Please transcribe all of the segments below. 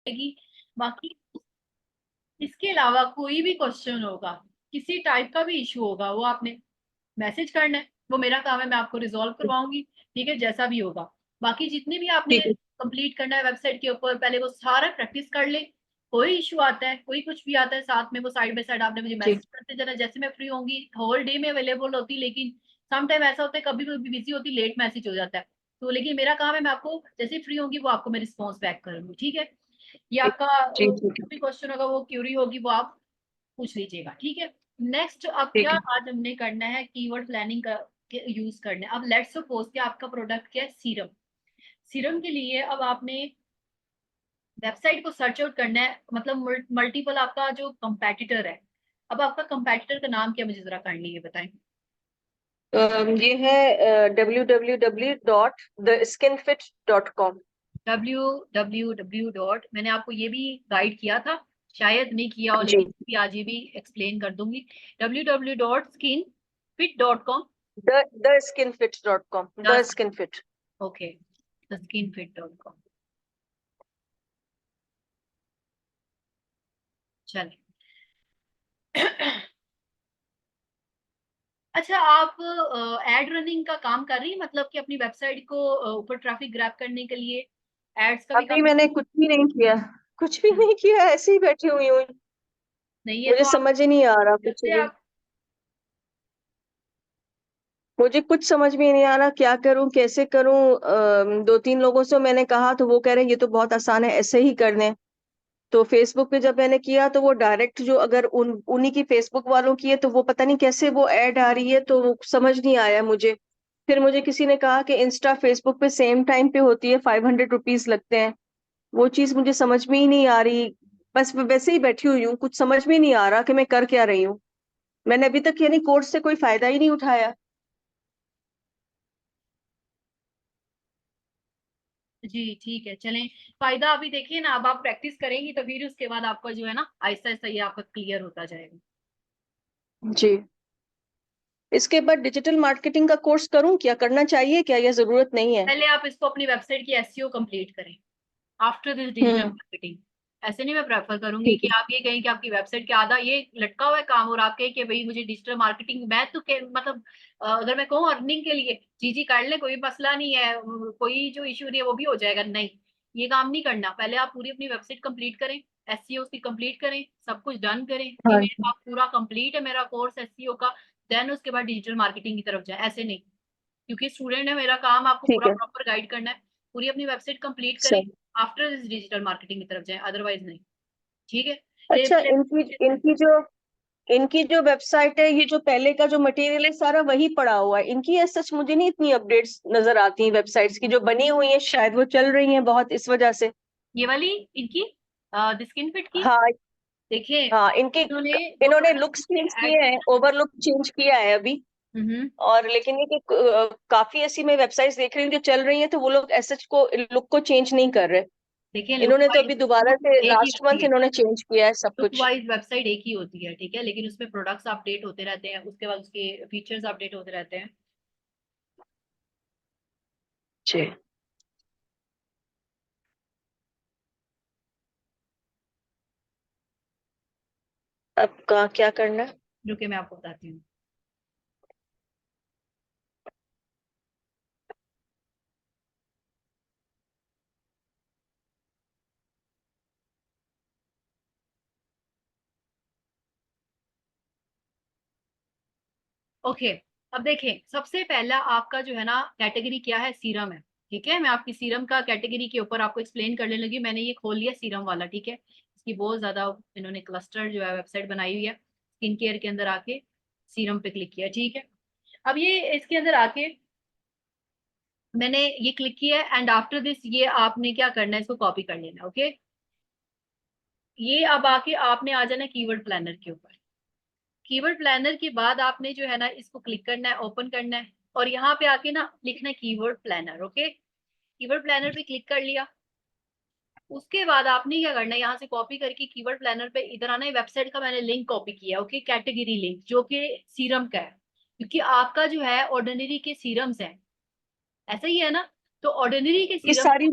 जाएगी। बाकी इसके अलावा कोई भी क्वेश्चन होगा, किसी टाइप का भी इशू होगा, वो आपने मैसेज करना है, वो मेरा काम है, मैं आपको रिजॉल्व करवाऊंगी। ठीक है, जैसा भी होगा। बाकी जितने भी आपने ठीक है। कंप्लीट करना है वेबसाइट के ऊपर, पहले वो सारा प्रैक्टिस कर ले। कोई इशू आता है, कोई कुछ भी आता है, साथ में वो साइड बाय साइड आपने मुझे जी मैसेज करते जाना। जैसे मैं फ्री होंगी होल डे में अवेलेबल होती, लेकिन सम टाइम ऐसा होता है कभी कभी बिजी होती, लेट मैसेज हो जाता है। तो लेकिन मेरा काम है, मैं आपको जैसे फ्री होंगी वो आपको मैं रिस्पॉन्स बैक करूंगी। ठीक है, ये ठीक। आपका जी जो ठीक है। भी क्वेश्चन होगा, वो क्यूरी होगी, वो आप पूछ लीजिएगा। ठीक है। नेक्स्ट अब क्या ठीक है। आज हमने करना है, कीवर्ड प्लानिंग का यूज करना है। अब लेट्स सपोज कि आपका प्रोडक्ट क्या है, सीरम। सीरम के लिए अब आपने वेबसाइट को सर्च आउट करना है, मतलब मल्टीपल आपका जो कंपेटिटर है। अब आपका कंपेटिटर का नाम क्या, मुझे जरा काइंडली ये बताएं। ये है www.theskinfit.com। www मैंने आपको ये भी गाइड किया था, शायद नहीं किया हो, जी। लेकिन भी आज ये भी एक्सप्लेन कर दूंगी। www.skinfit.com। theskinfit.com। The Skin Fit। Okay, skinfit.com। चलिए। अच्छा, आप एड रनिंग का काम कर रही हैं, मतलब कि अपनी वेबसाइट को ऊपर ट्रैफिक ग्रैब करने के लिए एड्स का भी अभी काम। मैंने कुछ भी नहीं किया। कुछ भी नहीं किया, ऐसे ही बैठी हुई हूँ। नहीं है मुझे तो आप समझ ही नहीं आ रहा जब कुछ से भी। आप मुझे कुछ समझ में नहीं आ रहा, क्या करूं कैसे करूं। दो तीन लोगों से मैंने कहा तो वो कह रहे हैं ये तो बहुत आसान है, ऐसे ही करने। तो फेसबुक पे जब मैंने किया तो वो डायरेक्ट जो अगर उन्हीं की फेसबुक वालों की है तो वो पता नहीं कैसे वो ऐड आ रही है, तो वो समझ नहीं आया मुझे। फिर मुझे किसी ने कहा कि इंस्टा फेसबुक पे सेम टाइम पे होती है, 500 रुपीज लगते हैं। वो चीज मुझे समझ में ही नहीं आ रही। बस वैसे ही बैठी हुई हूँ, कुछ समझ में नहीं आ रहा कि मैं कर क्या रही हूँ। मैंने अभी तक यानी कोर्स से कोई फायदा ही नहीं उठाया। जी ठीक है, चलें। फायदा अभी देखिए ना, अब आप प्रैक्टिस करेंगी तो फिर उसके बाद आपका जो है ना, आहिस्ता आहिस्ता ये आपका क्लियर होता जाएगा। जी। इसके बाद डिजिटल मार्केटिंग का कोर्स करूं, क्या करना चाहिए क्या, या जरूरत नहीं है? पहले आप इसको अपनी वेबसाइट की एसईओ कंप्लीट करें, after this digital hmm. Marketing. ऐसे नहीं मैं प्रेफर करूंगी ठीक कि है। आप ये कहें कि आपकी वेबसाइट के आधा ये लटका हुआ है काम, और आप कहें कि भाई मुझे डिजिटल मार्केटिंग, मैं तो मतलब अगर मैं कहूँ अर्निंग के लिए, जी जी कर ले, कोई मसला नहीं है, कोई जो इशू नहीं है वो भी हो जाएगा, नहीं। ये काम नहीं करना। पहले आप पूरी अपनी वेबसाइट कंप्लीट करें, एसईओ उसकी कंप्लीट करें, सब कुछ डन करें कि हाँ मेरे जी। पास पूरा कंप्लीट है मेरा कोर्स एसईओ का। देन उसके बाद डिजिटल मार्केटिंग की तरफ जाए, ऐसे नहीं। क्योंकि स्टूडेंट है, मेरा काम आपको ठीक पूरा है। प्रॉपर गाइड करना है। पूरी अपनी वेबसाइट कंप्लीट करें, सही। आफ्टर दिस डिजिटल मार्केटिंग की तरफ जाए, अदरवाइज नहीं। ठीक है। अच्छा, पहले इनकी जो वेबसाइट है, ये जो पहले का जो मटेरियल है सारा वही पड़ा हुआ है इनकी। ऐसा सच मुझे नहीं इतनी अपडेट्स नजर आती हैं वेबसाइट्स की जो बनी हुई हैं, शायद वो चल रही हैं बहुत इस वजह से। ये वाली इनकी स्किन फिट की, हाँ। देखिए हाँ, इनके इन्होंने जो इन्होंने लुक्स प्रोडक्ट चेंज ऐड किए हैं, किए ओवरलुक चेंज किया है अभी। ना। और लेकिन ये कि काफी ऐसी मैं वेबसाइट्स देख रही हूँ जो चल रही हैं तो वो लोग एसएच को लुक को चेंज नहीं कर रहे। देखिए लुक इन्होंने तो वाइज अभी दोबारा से एक ही लास्ट होती मंथ है, इन्होंने चेंज किया है सब लुक कुछ। वाइज वेबसाइट एक ही होती है, ठीक है, लेकिन उसमें प्रोडक्ट्स अपडेट होते रहते हैं, उसके बाद उसके फीचर्स अपडेट होते रहते हैं। जी। अब का क्या करना है? जो कि मैं आपको बताती हूँ। ओके, अब देखें, सबसे पहला आपका जो है ना कैटेगरी क्या है, सीरम है। ठीक है, मैं आपकी सीरम का कैटेगरी के ऊपर आपको एक्सप्लेन करने लगी। मैंने ये खोल लिया सीरम वाला, ठीक है। इसकी बहुत ज्यादा इन्होंने क्लस्टर जो है वेबसाइट बनाई हुई है। स्किन केयर के अंदर आके सीरम पे क्लिक किया, ठीक है। अब ये इसके अंदर आके मैंने ये क्लिक किया, एंड आफ्टर दिस ये आपने क्या करना है, इसको कॉपी कर लेना, ओके। ये अब आके आपने आ जाना कीवर्ड प्लानर के ऊपर। कीवर्ड प्लानर के बाद आपने जो है ना इसको क्लिक करना है, ओपन करना है, और यहाँ पे आके ना लिखना है keyword planner, okay. Keyword planner पे क्लिक कर लिया। उसके बाद आपने क्या करना है, यहाँ से कॉपी करके कीवर्ड प्लानर पे इधर आना है। वेबसाइट का मैंने लिंक कॉपी किया, ओके, कैटेगरी लिंक जो कि सीरम का है, क्योंकि आपका जो है ऑर्डिनरी के सीरम्स है, ऐसा ही है ना। तो ऑर्डिनरी के ये सीरम, सारी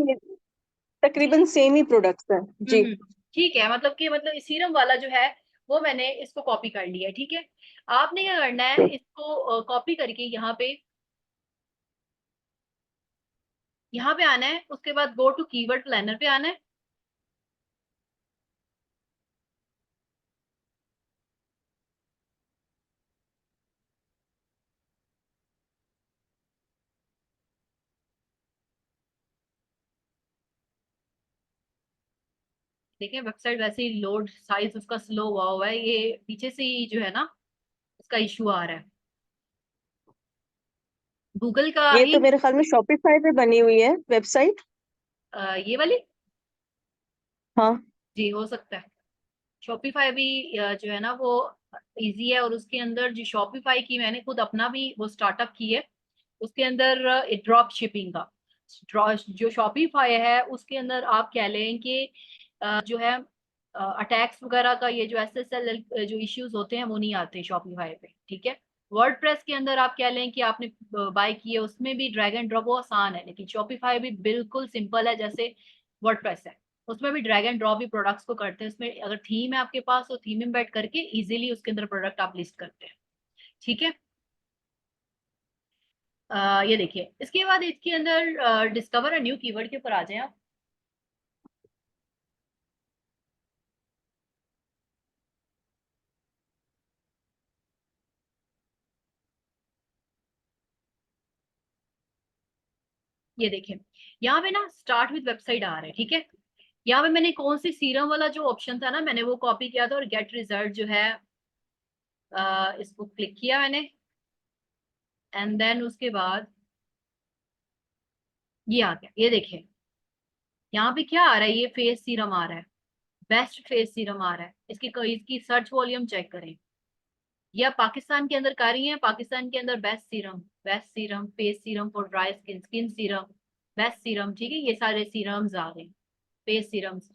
तकरीबन सेम ही प्रोडक्ट्स है जी। ठीक है, मतलब कि मतलब सीरम वाला जो है वो मैंने इसको कॉपी कर लिया है, ठीक है। आपने क्या करना है, इसको कॉपी करके यहाँ पे आना है, उसके बाद गो टू कीवर्ड प्लानर पे आना है। देखिए वेबसाइट वैसे ही लोड साइज उसका स्लो हुआ है, ये पीछे से ही जो है ना इसका इशू आ रहा है, गूगल का ये ही। तो मेरे ख्याल में शॉपिफाई पे बनी हुई है वेबसाइट। ये वाली हाँ जी हो सकता है। शॉपिफाई भी जो है ना वो इजी है, और उसके अंदर जो शॉपिफाई की मैंने खुद अपना भी वो स्टार्टअप की है, उसके अंदर ड्रॉप शिपिंग का जो शॉपिफाई है उसके अंदर आप कह लें कि जो है अटैक्स वगैरह का, ये जो एसएसएल जो इश्यूज होते हैं वो नहीं आते शॉपिफाई पे, ठीक है। वर्डप्रेस के अंदर आप कह लें कि आपने बाय किए, उसमें भी ड्रैग एंड ड्रॉप वो आसान है, लेकिन शॉपिफाई भी बिल्कुल सिंपल है जैसे वर्डप्रेस है, उसमें भी ड्रैग एंड ड्रॉप भी प्रोडक्ट्स को करते हैं। उसमें अगर थीम है आपके पास तो थीम एम्बेड करके इजीली उसके अंदर प्रोडक्ट आप लिस्ट करते हैं, ठीक है। ये देखिए, इसके बाद इसके अंदर डिस्कवर अ न्यू कीवर्ड के ऊपर आ जाए आप। ये देखिए, यहाँ पे ना स्टार्ट विद वेबसाइट आ रहा है, ठीक है। यहाँ पे मैंने कौन सी सीरम वाला जो ऑप्शन था ना, मैंने वो कॉपी किया था, और गेट रिजल्ट जो है इसको क्लिक किया मैंने, एंड देन उसके बाद ये आ गया। ये देखिए यहाँ पे क्या आ रहा है, ये फेस सीरम आ रहा है, बेस्ट फेस सीरम आ रहा है। इसकी सर्च वॉल्यूम चेक करें, ये आप पाकिस्तान के अंदर कर रही हैं, पाकिस्तान के अंदर best serum face serum for dry skin, skin serum, best serum, ठीक है, ये सारे सीरम्स आ गए फेस सीरम्स।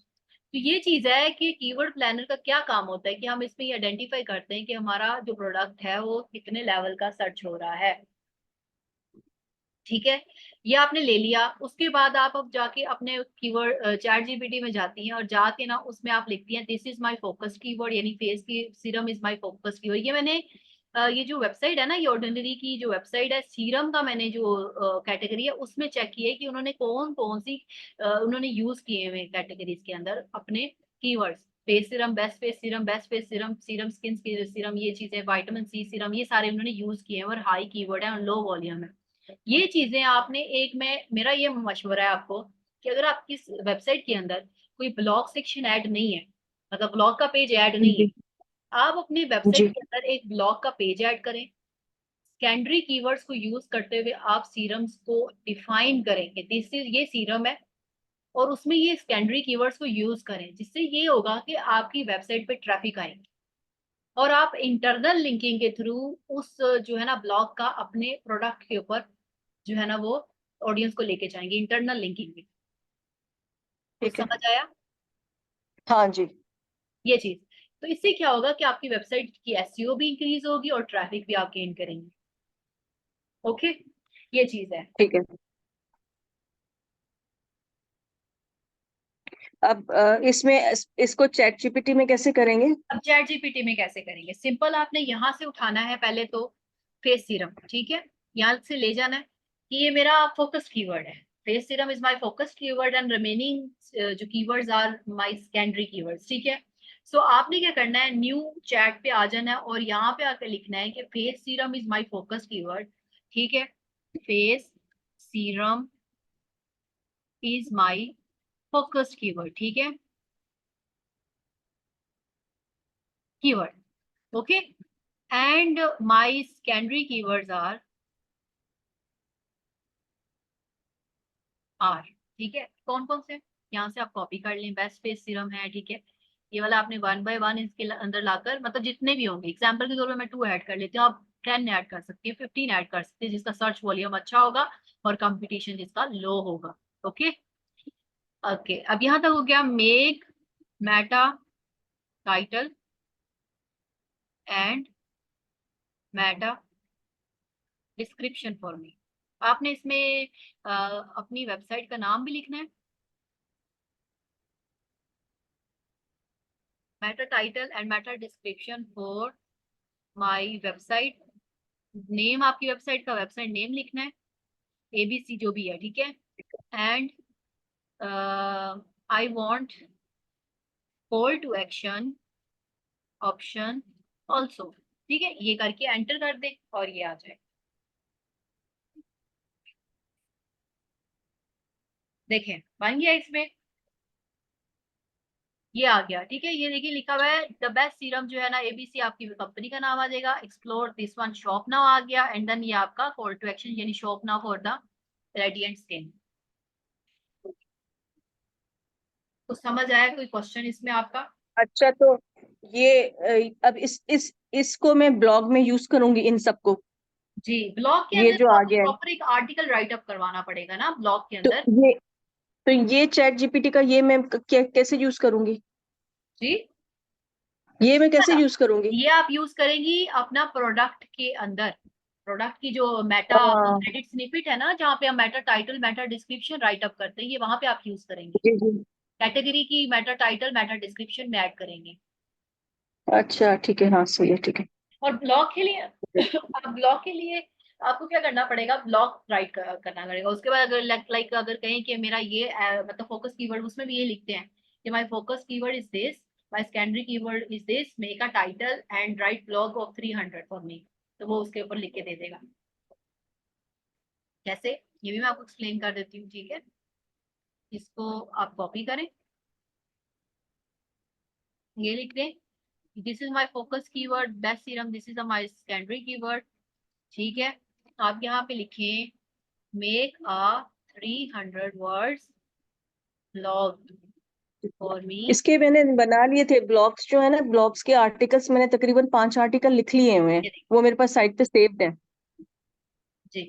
तो ये चीज है कि कीवर्ड प्लानर का क्या काम होता है कि हम इसमें ये आइडेंटिफाई करते हैं कि हमारा जो प्रोडक्ट है वो कितने लेवल का सर्च हो रहा है, ठीक है। ये आपने ले लिया, उसके बाद आप अब जाके अपने कीवर्ड चैट जीपीटी में जाती हैं, और जाके ना उसमें आप लिखती हैं this is my focus keyword, यानी फेस की serum is my focus keyword. ये मैंने ये जो वेबसाइट है ना, ये ऑर्डिनरी की जो वेबसाइट है सीरम का, मैंने जो कैटेगरी है उसमें चेक किया है कि उन्होंने कौन कौन सी उन्होंने यूज किए हुए कैटेगरीज के अंदर अपने keywords. Face serum, best face serum, best face serum, serum skin serum, ये चीजें, विटामिन सी सीरम, ये सारे उन्होंने यूज किए हैं, और हाई कीवर्ड है और लो वॉल्यूम है। ये चीजें आपने एक में, मेरा ये मशवरा है आपको कि अगर आप किस वेबसाइट के अंदर कोई ब्लॉग सेक्शन ऐड नहीं है, मतलब ब्लॉग का पेज ऐड नहीं है, जी आप अपनी वेबसाइट जी। के अंदर एक ब्लॉग का पेज ऐड करें, सेकेंडरी कीवर्ड्स को यूज करते हुए आप सीरम्स को डिफाइन करें कि दिस इज ये सीरम है, और उसमें ये सेकेंडरी कीवर्ड्स को यूज करें, जिससे ये होगा कि आपकी वेबसाइट पे ट्रैफिक आएगी, और आप इंटरनल लिंकिंग के थ्रू उस जो है ना ब्लॉग का अपने प्रोडक्ट के ऊपर जो है ना वो ऑडियंस को लेके जाएंगे, इंटरनल लिंकिंग में। कुछ ठीक है। समझ आया हाँ जी। ये चीज? तो इससे क्या होगा कि आपकी वेबसाइट की एसईओ भी इंक्रीज होगी और ट्रैफिक भी आप गेन करेंगे। ओके, ये चीज है। ठीक है। अब इसको चैट जीपीटी में कैसे करेंगे? अब चैट जीपीटी में कैसे करेंगे? सिंपल, आपने यहाँ से उठाना है पहले तो फेस सीरम, ठीक है, यहाँ से ले जाना है कि ये मेरा फोकस कीवर्ड है, face serum is my focus keyword, and remaining जो keywords are my secondary keywords, ठीक है। सो आपने क्या करना है, न्यू चैट पे आ जाना है, और यहाँ पे आकर लिखना है कि face serum is my focus keyword, ठीक है, face serum is my focus keyword, ठीक है, keyword, okay, and my secondary keywords are, ठीक है। कौन कौन से, यहाँ से आप कॉपी कर लें, बेस्ट फेस सीरम है, ठीक है, ये वाला आपने वन बाय वन इसके अंदर लाकर, मतलब जितने भी होंगे, एग्जाम्पल के तौर पर मैं 2 ऐड कर लेती हूँ, आप 10 ऐड कर सकती है, 15 ऐड कर सकते हैं, जिसका सर्च वॉल्यूम अच्छा होगा और कंपटीशन जिसका लो होगा। ओके, ओके, अब यहाँ तक हो गया make meta title and meta description for me. आपने इसमें अपनी वेबसाइट का नाम भी लिखना है, meta title and meta description for my website. Name आपकी वेबसाइट का वेबसाइट नेम लिखना है, ABC जो भी है, ठीक है। And I want call to action option also, ठीक है। ये करके एंटर कर दे और ये आ जाए। देखें बन गया इसमें, ये आ गया, ठीक है। ये देखिए लिखा हुआ है द बेस्ट सीरम जो है ना, ABC आपकी कंपनी का नाम आ जाएगा। Explore this one shop now आ गया, एंड देन ये आपका कॉल टू एक्शन यानी shop now for the radiant skin. तो समझ आया कोई क्वेश्चन इसमें आपका? अच्छा, तो ये अब इसको मैं ब्लॉग में यूज करूंगी इन सबको, जी, ब्लॉग के ये अंदर जो तो आ आपको गया है। प्रॉपर एक आर्टिकल राइटअप करवाना पड़ेगा ना ब्लॉग के तो अंदर। ये तो ये चैट जीपीटी का ये मैं कैसे यूज करूंगी? जी, ये मैं कैसे यूज करूंगी? ये आप यूज करेंगी अपना प्रोडक्ट के अंदर। प्रोडक्ट की जो मेटा हाँ। एडिट स्निपेट है ना, जहाँ पे हम Meta title Meta description right up करते हैं, ये वहां पे आप यूज करेंगे। जी जी। कैटेगरी की मेटा टाइटल मेटा डिस्क्रिप्शन में ऐड करेंगे। अच्छा ठीक है, हाँ सही है, ठीक है। और ब्लॉग के लिए आप ब्लॉग के लिए आपको क्या करना पड़ेगा, ब्लॉग राइट करना पड़ेगा। उसके बाद अगर लाइक अगर कहें कि मेरा ये मतलब फोकस कीवर्ड, उसमें भी ये लिखते हैं कि my focus keyword is this, my secondary keyword is this, make a title and right blog of 300 for me. तो वो उसके ऊपर लिख के दे देगा। कैसे, ये भी मैं आपको एक्सप्लेन कर देती हूँ, ठीक है। इसको आप कॉपी करें, ये लिख दें this is my focus keyword best serum, this is my secondary keyword, ठीक है। आप यहाँ पे लिखें make a 300 words blog for me. इसके मैंने बना लिए थे ब्लॉग्स, जो है ना ब्लॉग्स के आर्टिकल्स, मैंने तकरीबन 5 आर्टिकल लिख लिए हुए हैं। ये देखिए वो मेरे पास साइट पे सेव्ड है। जी,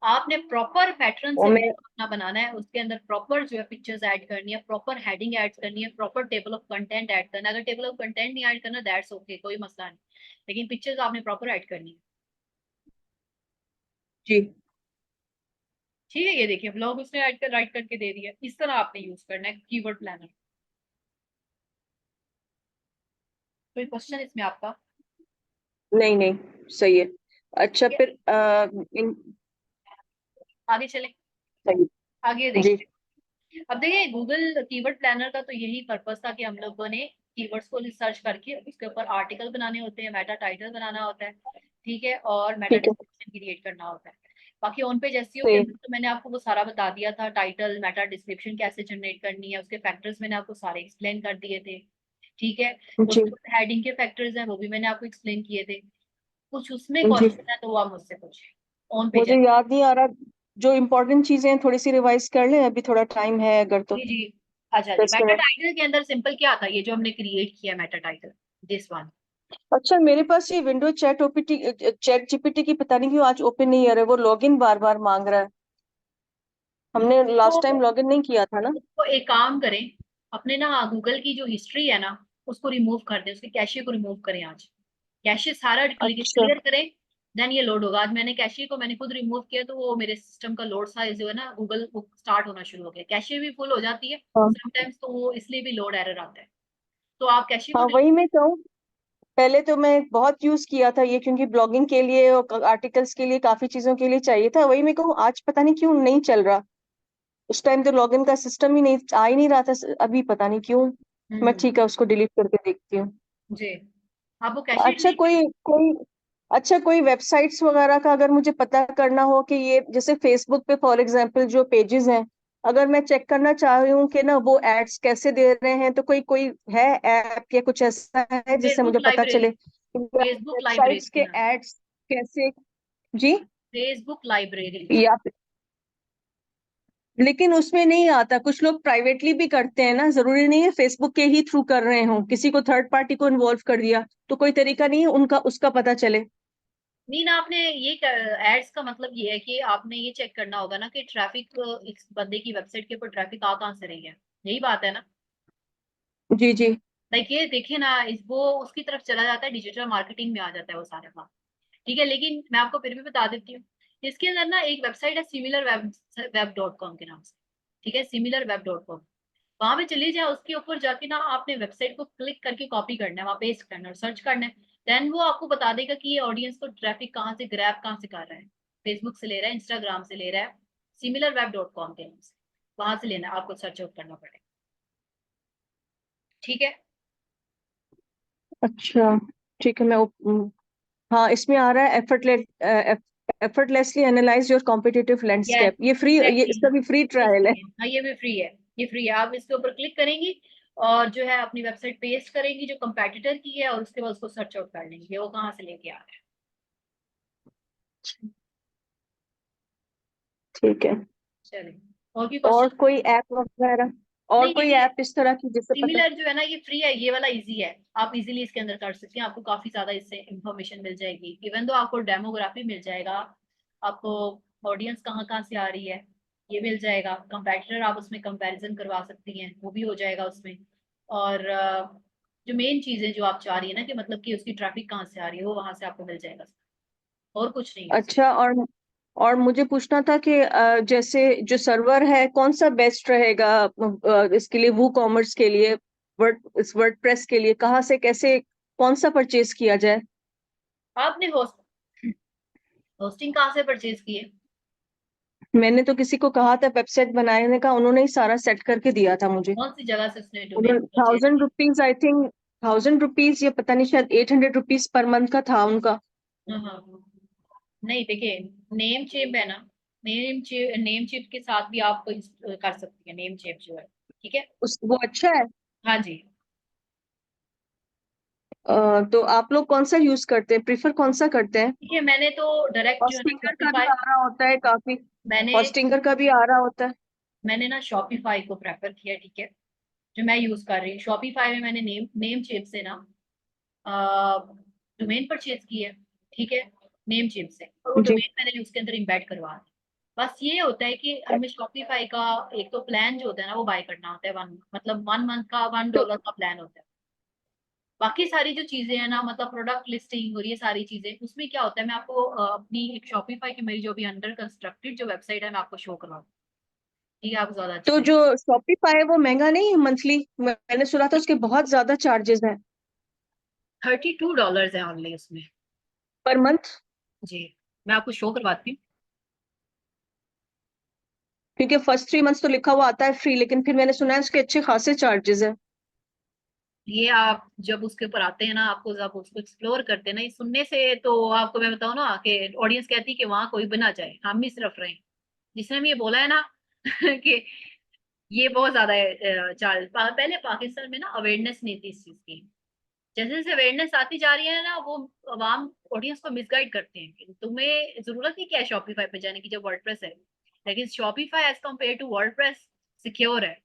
आपने प्रॉपर पैटर्न और से मैं अपना बनाना है। उसके अंदर प्रॉपर जो है पिक्चर्स ऐड करनी है, प्रॉपर हेडिंग ऐड करनी है, proper table of content add करना है। अगर टेबल ऑफ कंटेंट नहीं ऐड करना दैट्स ओके, कोई मसला नहीं, लेकिन पिक्चर्स आपने प्रॉपर ऐड करनी है, जी। ठीक है। ये देखिए ब्लॉग उसने ऐड कर राइट करके दे दिया। इस तरह आपने यूज करना है कीवर्ड प्लानर। कोई क्वेश्चन इसमें आपका? नहीं नहीं, सही है। अच्छा ठीक है, फिर आगे चले, सही। आगे जी देखते हैं। अब देखिए गूगल कीवर्ड प्लानर का तो यही पर्पस था कि हम लोगों ने कीवर्ड्स को रिसर्च करके उसके ऊपर आर्टिकल बनाने होते हैं, मेटा टाइटल बनाना होता है, ठीक है, और मेटा ठीक है, डिस्क्रिप्शन क्रिएट करना होता है। बाकी ऑन पेज एसईओ के सही अंदर तो मैंने आपको वो सारा बता दिया था, टाइटल मेटा डिस्क्रिप्शन कैसे जनरेट करनी है, उसके फैक्टर्स मैंने आपको सारे एक्सप्लेन कर दिए थे, ठीक है। है। जी उसके बाद हेडिंग के फैक्टर्स हैं, वो भी मैंने आपको एक्सप्लेन किए थे। कुछ उसमें जी। क्वेश्चन है तो वो आप मुझसे पूछे ऑन पेज मुझे है। याद नहीं आ रहा, जो इम्पोर्टेंट चीजें हैं थोड़ी सी रिवाइज कर लें, अभी थोड़ा टाइम है अगर तो। जी जी, अच्छा जी, 10 मेटा मिनट। टाइटल के अंदर सिंपल क्या था, ये जो हमने क्रिएट किया मेटा टाइटल, दिस वन। अच्छा, मेरे पास ये window chat OPT chat GPT की पता नहीं क्यों आज ओपन नहीं हो रहा है, वो लॉगिन बार बार मांग रहा है। हमने लास्ट टाइम तो लॉगिन नहीं किया था ना। उसको एक काम करें, अपने ना गूगल की जो हिस्ट्री है ना उसको रिमूव कर दें, उसके कैशे को रिमूव करें आज। कैशे सारा अच्छा क्लियर करें, देन ये लोड होगा। आज मैंने कैशे को मैंने खुद रिमूव किया तो वो मेरे सिस्टम का लोड साइज जो है ना गूगल वो स्टार्ट होना शुरू हो गया। कैशे भी फुल हो जाती है हाँ। समटाइम्स, तो वो इसलिए भी लोड एरर आता है। तो आप कैशे को हाँ वही मैं कहूँ, पहले तो मैं बहुत यूज किया था ये, क्योंकि ब्लॉगिंग के लिए और आर्टिकल्स के लिए काफी चीजों के लिए चाहिए था। वही मैं कहूँ आज पता नहीं क्यों नहीं चल रहा। उस टाइम तो लॉगिन का सिस्टम ही नहीं आ ही नहीं रहा था, अभी पता नहीं क्यों। मैं हम्म, ठीक है, उसको डिलीट करके देखती हूँ। जी, आप वो कैशे अच्छा डिलीट कोई कोई अच्छा कोई वेबसाइट्स वगैरह का अगर मुझे पता करना हो कि ये जैसे फेसबुक पे फॉर एग्जांपल जो पेजेस हैं, अगर मैं चेक करना चाह रही हूँ कि ना वो एड्स कैसे दे रहे हैं, तो कोई कोई है ऐप या कुछ ऐसा है जिससे फेसबुक मुझे पता लाइब्रेरी, चले फेसबुक लाइब्रेरी वेबसाइट्स के ना, एड्स कैसे? जी। Facebook library. या लेकिन उसमें नहीं आता, कुछ लोग प्राइवेटली भी करते हैं ना, जरूरी नहीं है फेसबुक के ही थ्रू कर रहे हो, किसी को थर्ड पार्टी को इन्वॉल्व कर दिया, तो कोई तरीका नहीं है उनका उसका पता चले? मीन आपने ये एड्स का मतलब ये है कि आपने ये चेक करना होगा ना कि ट्रैफिक इस बंदे की वेबसाइट के ऊपर ट्रैफिक आ कहाँ से रही है, यही बात है ना। जी जी। लाइक ये देखिए ना, इस वो उसकी तरफ चला जाता है, डिजिटल मार्केटिंग में आ जाता है वो सारे काम, ठीक है। लेकिन मैं आपको फिर भी बता देती हूँ, इसके अंदर ना एक वेबसाइट है similar web, web dot com के नाम से, ठीक है, सिमिलर वेब डॉट कॉम। वहां पे चले जाए, उसके ऊपर जाके ना आपने वेबसाइट को क्लिक करके कॉपी करना है, वहां पेस्ट करना है और सर्च करना है। देन वो आपको बता देगा कि ये ऑडियंस को ट्रैफिक कहाँ से ग्रैब कहाँ से कर रहा है। फेसबुक से ले रहा है, इंस्टाग्राम से ले रहा है, similarweb.com के नाम से, वहां से लेना है, आपको सर्च आउट करना पड़ेगा। ठीक है। अच्छा, ठीक है। हाँ, इसमें आ रहा है effortlessly analyse your competitive yes landscape. ये फ्री, ये एग्जैक्टली। इसका भी फ्री ये ट्रायल है। फ्री है, हाँ ये भी फ्री है। ये फ्री है, आप इसके ऊपर क्लिक करेंगी और जो है अपनी वेबसाइट पेस्ट करेंगी जो कंपेटिटर की है, और उसके बाद उसको सर्च आउट कर लेंगे वो कहाँ से लेके आ रहा है। ठीक है। चलिए, और भी और क्वेश्चन? कोई ऐप वगैरह, और नहीं कोई ये ऐप इस तरह की जिससे पता। सिमिलर जो है ना, ये फ्री है, ये वाला इजी है, आप इजीली इसके अंदर कर सकती हैं, आपको काफी ज्यादा इससे इंफॉर्मेशन मिल जाएगी, इवन तो आपको डेमोग्राफी मिल जाएगा, आपको ऑडियंस कहाँ कहाँ से आ रही है ये मिल जाएगा, कंपैटिटर आप उसमें कंपैरिजन करवा सकती हैं वो भी हो जाएगा उसमें। और जो मेन चीजें जो आप चाह रही है ना कि मतलब कि उसकी ट्रैफिक कहाँ से आ रही है वो वहां से आपको मिल जाएगा, और कुछ नहीं है उसमें। अच्छा, और मुझे पूछना था कि जैसे जो सर्वर है कौन सा बेस्ट रहेगा इसके लिए, वो कॉमर्स के लिए, इस वर्डप्रेस के लिए, कहाँ से कैसे कौन सा परचेज किया जाए? आपने होस्टिंग कहाँ से परचेज की है? मैंने तो किसी को कहा था वेबसाइट बनाने का, उन्होंने ही सारा सेट करके दिया था मुझे। कौन सी जगह से उसने डोमेन उन्होंने purchase 1000 rupees, I think 1000 rupees, ये पता नहीं, शायद 800 रुपीज पर मंथ का था उनका। किया? हाँ हाँ। नहीं देखिए, नेम चेप है ना, नेम चेप के साथ भी आप कर सकती है, नेम चेप जो है, ठीक है। उस वो अच्छा है। हाँ जी। तो आप लोग कौन सा यूज करते हैं, प्रीफर कौन सा करते हैं? ठीक है, मैंने तो डायरेक्ट जो है ना हॉस्टिंगर का भी शॉपिफाई, आ रहा होता है काफी। मैंने हॉस्टिंगर का भी आ रहा होता है। मैंने ना शॉपिफाई को प्रेफर किया, ठीक है, जो मैं यूज कर रही हूँ शॉपिफाई में, मैंने नेम चेप से ना डोमेन परचेज की है, ठीक है, नेम चेप से, और वो जी। डोमेन मैंने उसके अंदर इम्बेड करवा दी। बस ये होता है कि हमें शॉपिफाई का एक तो प्लान जो होता है ना वो बाय करना होता है, मतलब 1 मंथ का तो $1 का प्लान होता है। बाकी सारी जो चीजें हैं ना, मतलब प्रोडक्ट लिस्टिंग और ये सारी चीजें, उसमें क्या होता है, मैं आपको अपनी एक शॉपिफाई की मेरी जो भी अंडर कंस्ट्रक्टेड जो वेबसाइट है मैं आपको शो करवाऊँ, ठीक है, आपको ज्यादा तो अच्छा है। जो शॉपिफाई है वो महंगा नहीं है मंथली? मैंने सुना था उसके बहुत ज्यादा चार्जेस हैं $32 है ऑनली उसमें। Per month. जी, मैं आपको शो करवाती हूँ। क्योंकि फर्स्ट 3 मंथ्स तो लिखा हुआ आता है फ्री, लेकिन फिर मैंने सुना है उसके अच्छे खासे चार्जेस हैं। ये आप जब उसके ऊपर आते हैं ना, आपको जब उसको एक्सप्लोर करते हैं ना, ये सुनने से तो आपको मैं बताऊँ ना कि ऑडियंस कहती है कि वहां कोई भी ना जाए, हम ही सिर्फ रहें। जिसने भी ये बोला है ना कि ये बहुत ज्यादा पहले पाकिस्तान में ना अवेयरनेस नहीं थी इस चीज की, जैसे जैसे अवेयरनेस आती जा रही है ना, वो अवाम ऑडियंस को मिसगाइड करते हैं कि तुम्हें जरूरत ही क्या है शॉपिफाई पे जाने की जब वर्डप्रेस है। लेकिन Shopify as compare to WordPress secure है,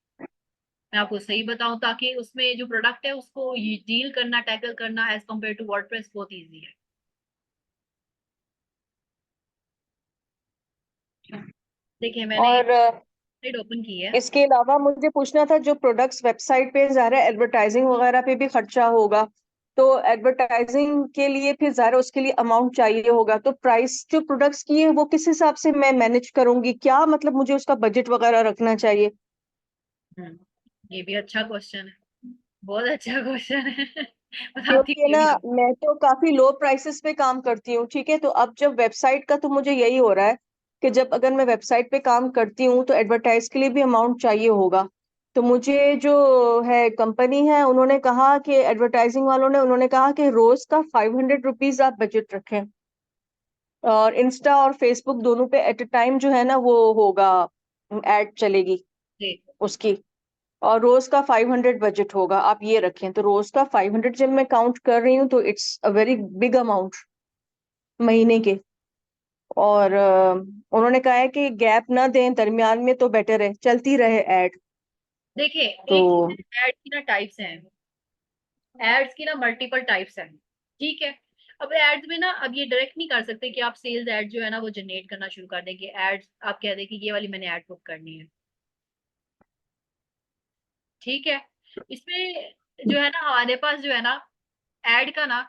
मैं आपको सही बताऊं, ताकि उसमें जो प्रोडक्ट है उसको डील करना, टैकल करना एज कम्पेयर टू वर्डप्रेस बहुत ईजी है। देखिए मैंने और वेबसाइट ओपन की है। इसके अलावा मुझे पूछना था, जो प्रोडक्ट्स वेबसाइट पे ज़ाहिर है एडवर्टाइजिंग वगैरह पे भी खर्चा होगा, तो एडवर्टाइजिंग के लिए फिर ज़ाहिर है उसके लिए अमाउंट चाहिए होगा, तो प्राइस जो प्रोडक्ट्स की है वो किस हिसाब से मैं मैनेज करूंगी, क्या मतलब मुझे उसका बजट वगैरह रखना चाहिए? ये भी अच्छा क्वेश्चन है, बहुत अच्छा क्वेश्चन है बताती क्योंकि हूँ ये ना, भी आपको। मैं तो काफी लो प्राइसेस पे काम करती हूँ, ठीक है, तो अब जब वेबसाइट का, तो मुझे यही हो रहा है कि जब अगर मैं वेबसाइट पे काम करती हूँ तो एडवर्टाइज के लिए भी अमाउंट चाहिए होगा। तो मुझे जो है कंपनी है, उन्होंने कहा कि एडवर्टाइजिंग वालों ने, उन्होंने कहा कि रोज का 500 रुपीज आप बजट रखें, और इंस्टा और फेसबुक दोनों पे एट अ टाइम जो है ना वो होगा, एड चलेगी जी। उसकी, और रोज का 500 बजट होगा, आप ये रखें। तो रोज का 500 जब मैं काउंट कर रही हूँ तो it's a very big amount महीने के। और उन्होंने कहा है कि गैप ना दें दरमियान में, तो बेटर है चलती रहे ऐड। देखिए, तो एक एड की ना टाइप्स हैं, एड्स की ना मल्टीपल टाइप्स हैं, ठीक है। अब एड्स में ना, अब ये डायरेक्ट नहीं कर सकते कि आप सेल्स एड जो है ना वो जनरेट करना शुरू कर दें कि एड्स आप कह दें कि ये वाली मैंने ऐड बुक करनी है, ठीक है। इसमें जो है ना हमारे पास जो है ना ऐड का ना,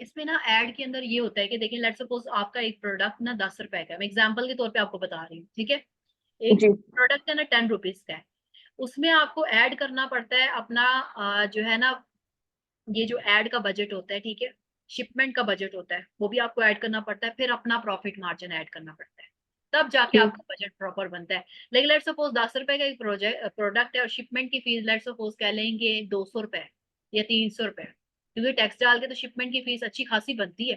इसमें ना ऐड के अंदर ये होता है कि देखिए लेट्स सपोज आपका एक प्रोडक्ट ना 10 रुपए का है, मैं एग्जाम्पल के तौर पे आपको बता रही हूँ, ठीक है। एक जी प्रोडक्ट है ना 10 रुपीज का है, उसमें आपको ऐड करना पड़ता है अपना जो है ना, ये जो ऐड का बजट होता है, ठीक है, शिपमेंट का बजट होता है, वो भी आपको ऐड करना पड़ता है, फिर अपना प्रॉफिट मार्जिन ऐड करना पड़ता है, तब जाके जी आपका बजट प्रॉपर बनता है। लेकिन लेट सपोज 10 रुपए का एक प्रोडक्ट है और शिपमेंट की फीस लेट सपोज कह लेंगे 200 रुपए या 300 रुपए, क्योंकि टैक्स डाल के तो शिपमेंट की फीस अच्छी खासी बनती है।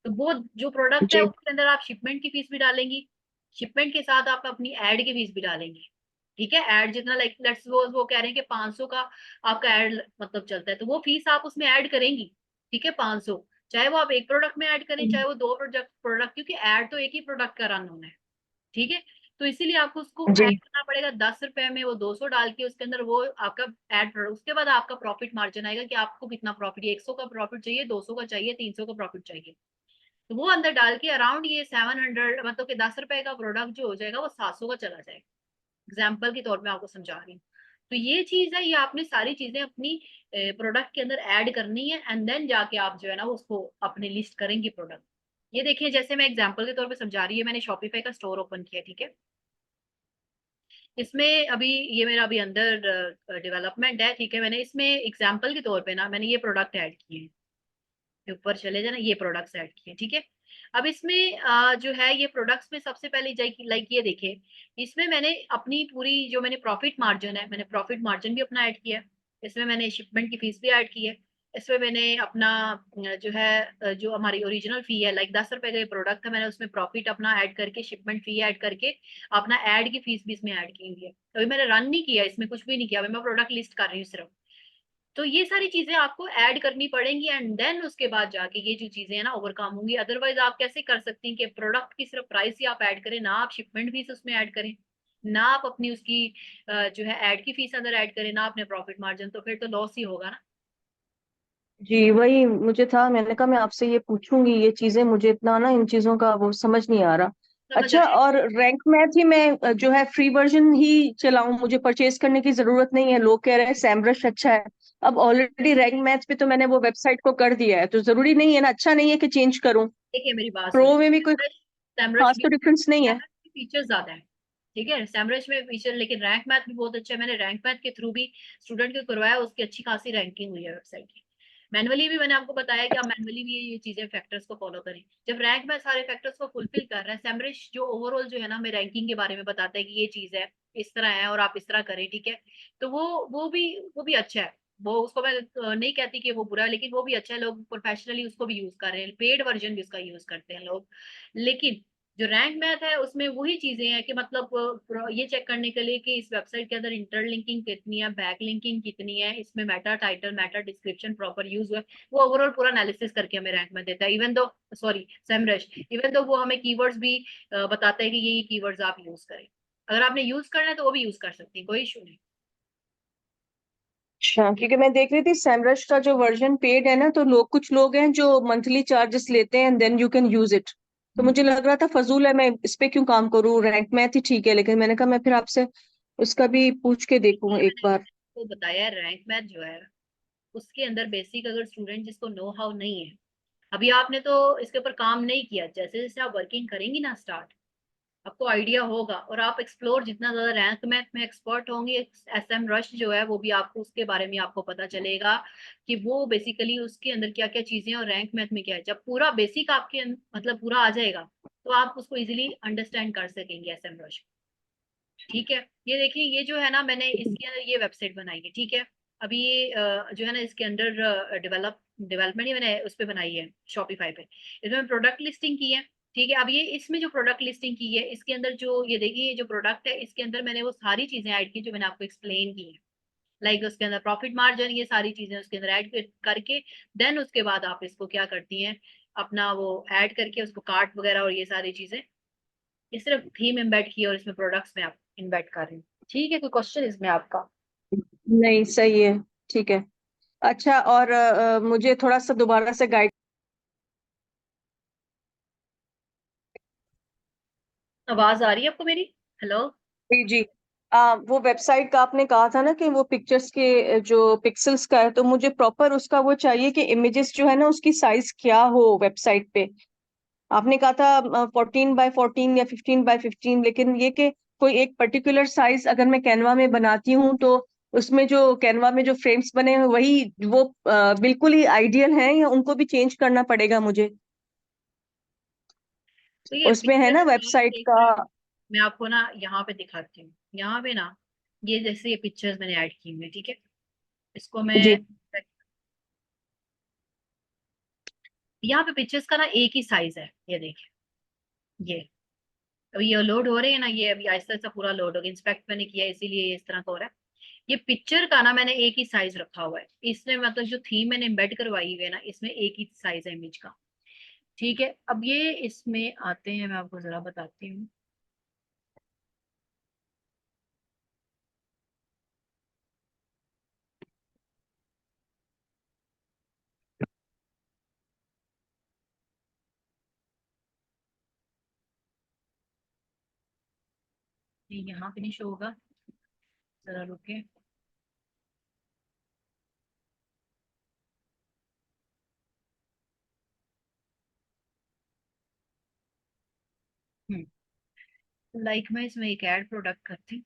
तो वो जो प्रोडक्ट है जी उसके अंदर आप शिपमेंट की फीस भी डालेंगी, शिपमेंट के साथ आप अपनी एड की फीस भी डालेंगी, ठीक है। एड जितना लाइक लेट्स वो कह रहे हैं कि 500 का आपका एड मतलब चलता है, तो वो फीस आप उसमें ऐड करेंगी, ठीक है, 500, चाहे वो आप एक प्रोडक्ट में ऐड करें चाहे वो दो प्रोडक्ट, क्योंकि ऐड तो एक ही प्रोडक्ट का रन होना है, ठीक है। तो इसीलिए आपको उसको जी ऐड करना पड़ेगा, 10 रुपए में वो 200 डाल के उसके अंदर वो आपका ऐड, उसके बाद आपका प्रॉफिट मार्जिन आएगा कि आपको कितना प्रॉफिट, 100 का प्रॉफिट चाहिए, 200 का चाहिए, 300 का प्रॉफिट चाहिए, तो वो अंदर डाल के अराउंड ये 700, मतलब कि 10 रुपए का प्रोडक्ट जो हो जाएगा वो 700 का चला जाएगा। एग्जाम्पल के तौर पे आपको समझा रही हूँ। तो ये चीज है, ये आपने सारी चीजें अपनी प्रोडक्ट के अंदर ऐड करनी है, एंड देन जाके आप जो है ना उसको अपने लिस्ट करेंगे प्रोडक्ट। ये देखिए जैसे मैं एग्जाम्पल के तौर पे समझा रही हूँ, मैंने शॉपिफाई का स्टोर ओपन किया, ठीक है। इसमें अभी ये मेरा अभी अंदर डेवलपमेंट है, ठीक है। मैंने इसमें एग्जाम्पल के तौर पे ना मैंने ये प्रोडक्ट ऐड किए हैं, ये ऊपर चले जाना, ये प्रोडक्ट्स ऐड किए, ठीक है। अब इसमें जो है ये प्रोडक्ट्स में सबसे पहले लाइक ये देखिए, इसमें मैंने अपनी पूरी जो मैंने प्रॉफिट मार्जिन है, मैंने प्रॉफिट मार्जिन भी अपना ऐड किया है, इसमें मैंने शिपमेंट की फीस भी ऐड की है, इसमें मैंने अपना जो है जो हमारी ओरिजिनल फी है लाइक 10 रुपए का ये प्रोडक्ट है, मैंने उसमें प्रॉफिट अपना ऐड करके शिपमेंट फी ऐड करके अपना ऐड की फीस भी इसमें ऐड की हुई है। अभी मैंने रन नहीं किया, इसमें कुछ भी नहीं किया, अभी मैं प्रोडक्ट लिस्ट कर रही हूँ सिर्फ। तो ये सारी चीजें आपको ऐड करनी पड़ेंगी, एंड देन उसके बाद जाके ये जो चीजें हैं ना ओवरकम होंगी। अदरवाइज आप कैसे कर सकती हैं कि प्रोडक्ट की सिर्फ प्राइस ही आप ऐड करें, ना आप शिपमेंट फीस उसमें ऐड करें, ना आप अपनी उसकी जो है ऐड की फीस अंदर ऐड करें, ना अपने प्रॉफिट मार्जिन, तो फिर तो लॉस ही होगा ना। जी वही मुझे था, मैंने कहा मैं आपसे ये पूछूंगी, ये चीजें मुझे इतना ना इन चीजों का वो समझ नहीं आ रहा। समझ अच्छा, आए। और रैंक मैथ ही मैं जो है फ्री वर्जन ही चलाऊं, मुझे परचेज करने की जरूरत नहीं है? लोग कह रहे हैं सैमरश अच्छा है। अब ऑलरेडी रैंक मैथ पे तो मैंने वो वेबसाइट को कर दिया है, तो जरूरी नहीं है ना, अच्छा नहीं है कि चेंज करूं? देखिए मेरी बात प्रो सुनिए, में भी कोई सैमरश खास भी, तो डिफरेंस नहीं है? सैमरश के फीचर्स ज्यादा है, ठीक है, सैमरश में फीचर, लेकिन रैंक मैथ भी बहुत अच्छा है, मैंने रैंक मैथ के थ्रू भी स्टूडेंट को करवाया, उसकी अच्छी खासी रैंकिंग हुई है वेबसाइट की। मैनुअली भी मैंने आपको बताया कि आप मैनुअली भी ये चीजें फैक्टर्स को फॉलो करें। जब रैंक में सारे फैक्टर्स को फुलफिल कर रहे हैं, सैमरश जो ओवरऑल जो है ना हमें रैंकिंग के बारे में बताता है कि ये चीज है, इस तरह है और आप इस तरह करें, ठीक है। तो वो भी अच्छा है, वो उसको मैं नहीं कहती कि वो बुरा है, लेकिन वो भी अच्छा है, लोग प्रोफेशनली उसको भी यूज कर रहे हैं, पेड वर्जन भी उसका यूज करते हैं लोग। लेकिन जो रैंक मैथ है उसमें वही चीजें हैं कि मतलब ये चेक करने के लिए कि इस वेबसाइट के अंदर इंटरलिंकिंग कितनी है, बैक लिंकिंग कितनी है, इसमें Meta title Meta description proper use हुआ है, वो ओवरऑल पूरा एनालिसिस करके हमें रैंक में देता है। Even though sorry Semrush, even though वो हमें कीवर्ड्स भी बताता है कि ये कीवर्ड्स आप यूज करें, अगर आपने यूज करना है तो वो भी यूज कर सकती है, कोई इशू नहीं। अच्छा, क्योंकि मैं देख रही थी सैमरश का जो वर्जन पेड है ना, तो लोग कुछ लोग हैं जो मंथली चार्जेस लेते हैं, then you can use it. तो मुझे लग रहा था फजूल है, मैं इस पे क्यों काम करूं, रैंक मैथ ही ठीक है। लेकिन मैंने कहा मैं फिर आपसे उसका भी पूछ के देखूं इसलिए एक मैंने बार। आपको बताया रैंक मैथ जो है उसके अंदर बेसिक, अगर स्टूडेंट जिसको नो हाउ नहीं है, अभी आपने तो इसके ऊपर काम नहीं किया, जैसे जैसे आप वर्किंग करेंगी ना स्टार्ट, आपको आइडिया होगा और आप एक्सप्लोर जितना ज्यादा रैंक मैथ में एक्सपर्ट होंगे, एसएम रश जो है वो भी आपको उसके बारे में आपको पता चलेगा कि वो बेसिकली उसके अंदर क्या क्या चीजें हैं और रैंक मैथ में क्या है। जब पूरा बेसिक आपके मतलब पूरा आ जाएगा तो आप उसको इजीली अंडरस्टैंड कर सकेंगे एसएम रश, ठीक है। ये देखिए ये जो है ना मैंने इसके अंदर ये वेबसाइट बनाई है, ठीक है। अभी ये जो है ना इसके अंदर डेवलपमेंट ही मैंने उस पे बनाई है शॉपिफाई पे, इसमें प्रोडक्ट लिस्टिंग की है, ठीक है। अब ये इसमें जो प्रोडक्ट लिस्टिंग की है इसके अंदर जो ये देखिए ये जो प्रोडक्ट है इसके अंदर मैंने वो सारी चीजें ऐड की जो मैंने आपको एक्सप्लेन की है, लाइक उसके अंदर प्रॉफिट मार्जिन, ये सारी चीजें उसके अंदर ऐड करके देन उसके बाद आप इसको क्या करती हैं, अपना वो ऐड करके उसको कार्ट वगैरह और ये सारी चीजें, ये सिर्फ थीम एम्बेड की है और इसमें प्रोडक्ट्स में आप इम्बेड कर रहे हैं, ठीक है। कोई क्वेश्चन इसमें आपका? नहीं, सही है, ठीक है। अच्छा, और मुझे थोड़ा सा दोबारा से गाइड। आवाज आ रही है आपको मेरी? हेलो? जी जी। वो वेबसाइट का आपने कहा था ना कि वो पिक्चर्स के जो पिक्सेल्स का है, तो मुझे प्रॉपर उसका वो चाहिए कि इमेजेस जो है ना उसकी साइज क्या हो वेबसाइट पे। आपने कहा था 14 by 14 या 15 by 15, लेकिन ये कि कोई एक पर्टिकुलर साइज अगर मैं कैनवा में बनाती हूँ तो उसमें जो कैनवा में जो फ्रेम्स बने हैं वही वो बिल्कुल ही आइडियल हैं, या उनको भी चेंज करना पड़ेगा मुझे? तो ये उसमें है पिक्चर ना आप वेबसाइट एक का। मिनट, मैं आपको ना यहाँ पे दिखाती हूँ। यहाँ पे ना ये जैसे ये पिक्चर्स मैंने ऐड की हुई है, ठीक है, इसको मैं, जी। यहाँ पे पिक्चर्स का ना एक ही साइज है, ये देखिए, ये अभी ये लोड हो रहे हैं ना, ये अभी आहिस्ता आहिस्ता पूरा लोड हो गया, इंस्पेक्ट मैंने किया इसीलिए ये इस तरह का हो रहा है। ये पिक्चर का ना मैंने एक ही साइज रखा हुआ है, इसमें मतलब जो थीम मैंने एम्बेड करवाई हुई है ना, इसमें एक ही साइज है इमेज का। ठीक है, अब ये इसमें आते हैं, मैं आपको जरा बताती हूँ। ये यहाँ पे नहीं शो होगा, जरा रुके। लाइक मैं इसमें एक ऐड प्रोडक्ट करती हूँ।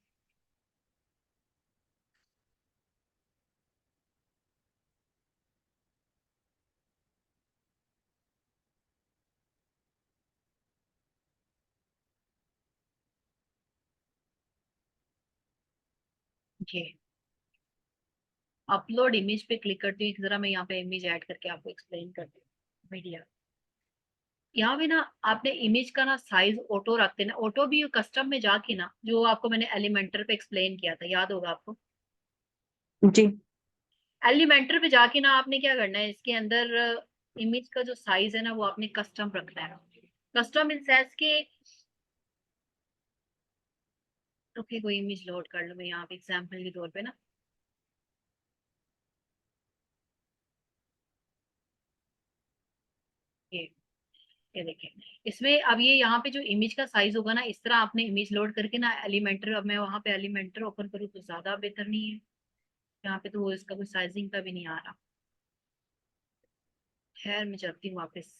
ये अपलोड इमेज पे क्लिक करती हूँ, जरा मैं यहाँ पे इमेज ऐड करके आपको एक्सप्लेन करती हूँ। मीडिया, यहाँ पे ना आपने इमेज का ना साइज ऑटो रखते ना, ऑटो भी कस्टम में जाके ना, जो आपको मैंने एलिमेंटर पे एक्सप्लेन किया था, याद होगा आपको। जी। एलिमेंटर पे जाके ना आपने क्या करना है, इसके अंदर इमेज का जो साइज है ना वो आपने कस्टम रखना है। कस्टम इन सेंस के, ओके कोई इमेज लोड कर लो, मैं यहाँ पे एग्जांपल के तौर पे ना, ये ये देखिए, इसमें अब ये यहाँ पे जो इमेज का साइज होगा ना, इस तरह आपने इमेज लोड करके ना एलिमेंटर, अब मैं वहां पे एलिमेंटर ओपन करूँ तो ज्यादा बेहतर नहीं है, यहाँ पे तो वो इसका कोई साइजिंग का भी नहीं आ रहा। खैर मैं चलती हूँ वापस,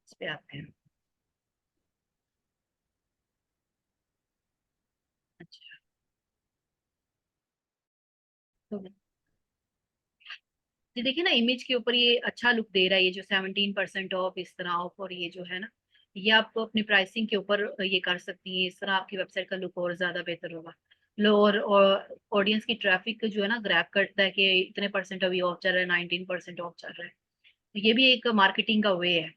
इस पे आते हैं। अच्छा, तो ये देखिए ना, इमेज के ऊपर ये अच्छा लुक दे रहा है, ये जो 17% ऑफ इस तरह ऑफ, और ये जो है ना, ये आप अपनी प्राइसिंग के ऊपर ये कर सकती है, इस तरह आपकी वेबसाइट का लुक और ज्यादा बेहतर होगा। लोअर और ऑडियंस की ट्रैफिक जो है ना ग्रैब करता है कि इतने परसेंट अभी ऑफ चल रहा है, 19% ऑफ चल रहा है, तो ये भी एक मार्केटिंग का वे है।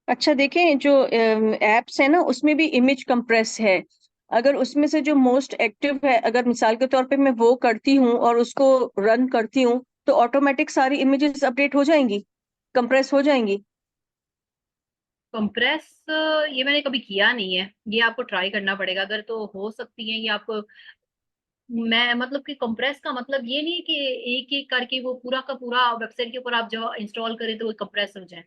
अच्छा, देखें जो एप्स है ना उसमें भी इमेज कंप्रेस है। अगर उसमें से जो मोस्ट एक्टिव है, अगर मिसाल के तौर पे मैं वो करती हूँ और उसको रन करती हूँ, तो ऑटोमेटिक सारी इमेजेस अपडेट हो जाएंगी, कंप्रेस हो जाएंगी। कंप्रेस, ये मैंने कभी किया नहीं है, ये आपको ट्राई करना पड़ेगा, अगर तो हो सकती है ये आपको। मैं मतलब कि कंप्रेस का मतलब ये नहीं है कि एक एक करके वो पूरा का पूरा वेबसाइट के ऊपर आप जब इंस्टॉल करें तो वो कंप्रेस हो जाए,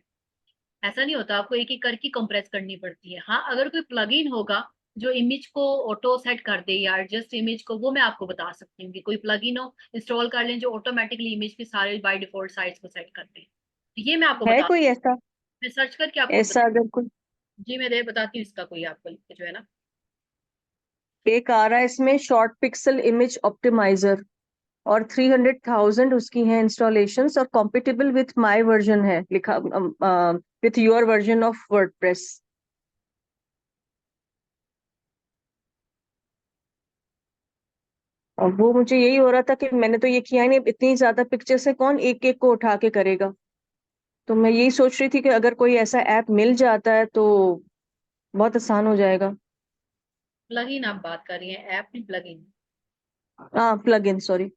ऐसा नहीं होता, आपको एक एक करके कंप्रेस करनी पड़ती है। हाँ, अगर कोई प्लगइन होगा जो इमेज को ऑटो सेट कर दे या एडजस्ट इमेज को, वो मैं आपको बता सकती हूँ कि कोई प्लगइन हो, इंस्टॉल कर लें, जो ऑटोमेटिकली इमेज के सारे बाय डिफॉल्ट साइज को सेट कर दे, तो ये मैं आपको है बता, कोई ऐसा? मैं सर्च करके आपको ऐसा अगर कोई जी मैं दे बताती हूँ इसका, कोई आपको जो है ना। एक आ रहा है इसमें, शॉर्ट पिक्सल इमेज ऑप्टिमाइजर, और 300,000 उसकी है इंस्टॉलेशंस, और कॉम्पिटेबल विथ माई वर्जन है लिखा, with your version of WordPress. और वो मुझे यही हो रहा था कि मैंने तो ये किया ही नहीं, इतनी ज्यादा पिक्चर से कौन एक एक को उठा के करेगा। तो मैं यही सोच रही थी कि अगर कोई ऐसा ऐप मिल जाता है तो बहुत आसान हो जाएगा। प्लगइन आप बात कर रही हैं, ऐप नहीं, प्लगइन। हाँ, प्लग इन, सॉरी।